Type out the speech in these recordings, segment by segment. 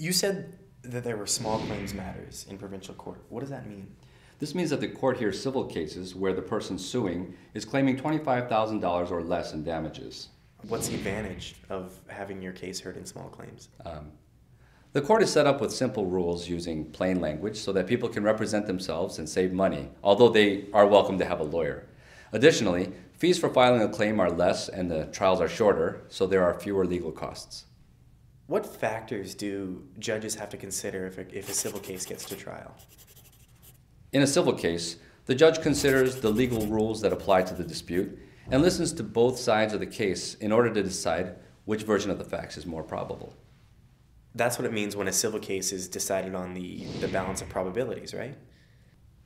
You said that there were small claims matters in provincial court. What does that mean? This means that the court hears civil cases where the person suing is claiming $25,000 or less in damages. What's the advantage of having your case heard in small claims? The court is set up with simple rules using plain language so that people can represent themselves and save money, although they are welcome to have a lawyer. Additionally, fees for filing a claim are less and the trials are shorter, so there are fewer legal costs. What factors do judges have to consider if a civil case gets to trial? In a civil case, the judge considers the legal rules that apply to the dispute and listens to both sides of the case in order to decide which version of the facts is more probable. That's what it means when a civil case is decided on the balance of probabilities, right?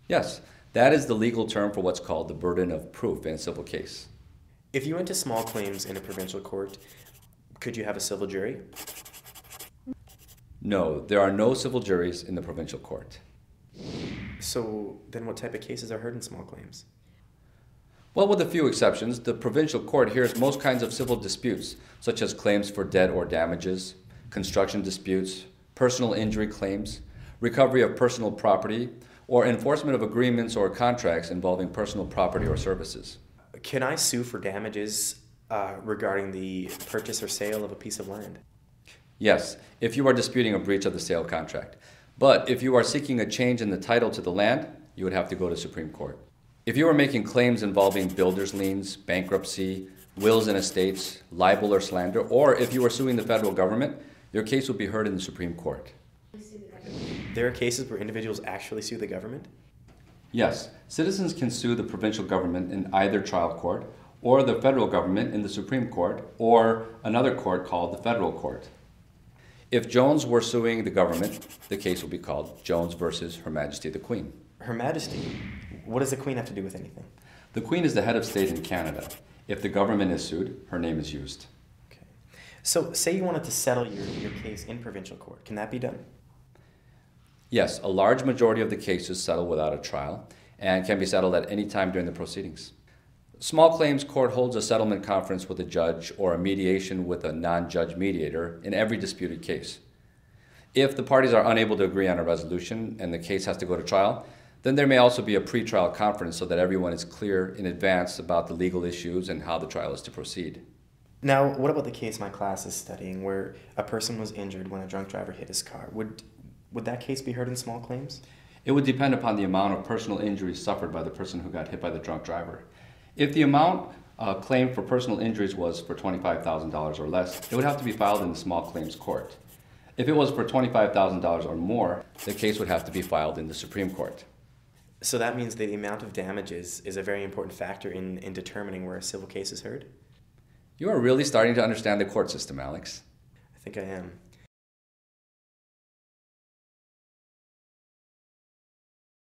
Yes, that is the legal term for what's called the burden of proof in a civil case. If you went to small claims in a provincial court, could you have a civil jury? No, there are no civil juries in the provincial court. So then what type of cases are heard in small claims? Well, with a few exceptions, the provincial court hears most kinds of civil disputes, such as claims for debt or damages, construction disputes, personal injury claims, recovery of personal property, or enforcement of agreements or contracts involving personal property or services. Can I sue for damages regarding the purchase or sale of a piece of land? Yes, if you are disputing a breach of the sale contract. But if you are seeking a change in the title to the land, you would have to go to Supreme Court. If you are making claims involving builder's liens, bankruptcy, wills and estates, libel or slander, or if you are suing the federal government, your case will be heard in the Supreme Court. There are cases where individuals actually sue the government? Yes, citizens can sue the provincial government in either trial court, or the federal government in the Supreme Court, or another court called the federal court. If Jones were suing the government, the case will be called Jones versus Her Majesty the Queen. Her Majesty? What does the Queen have to do with anything? The Queen is the head of state in Canada. If the government is sued, her name is used. Okay. So say you wanted to settle your case in provincial court. Can that be done? Yes, a large majority of the cases settle without a trial and can be settled at any time during the proceedings. Small claims court holds a settlement conference with a judge or a mediation with a non-judge mediator in every disputed case. If the parties are unable to agree on a resolution and the case has to go to trial, then there may also be a pre-trial conference so that everyone is clear in advance about the legal issues and how the trial is to proceed. Now, what about the case my class is studying where a person was injured when a drunk driver hit his car? Would that case be heard in small claims? It would depend upon the amount of personal injuries suffered by the person who got hit by the drunk driver. If the amount claimed for personal injuries was for $25,000 or less, it would have to be filed in the small claims court. If it was for $25,000 or more, the case would have to be filed in the Supreme Court. So that means that the amount of damages is a very important factor in determining where a civil case is heard? You are really starting to understand the court system, Alex. I think I am.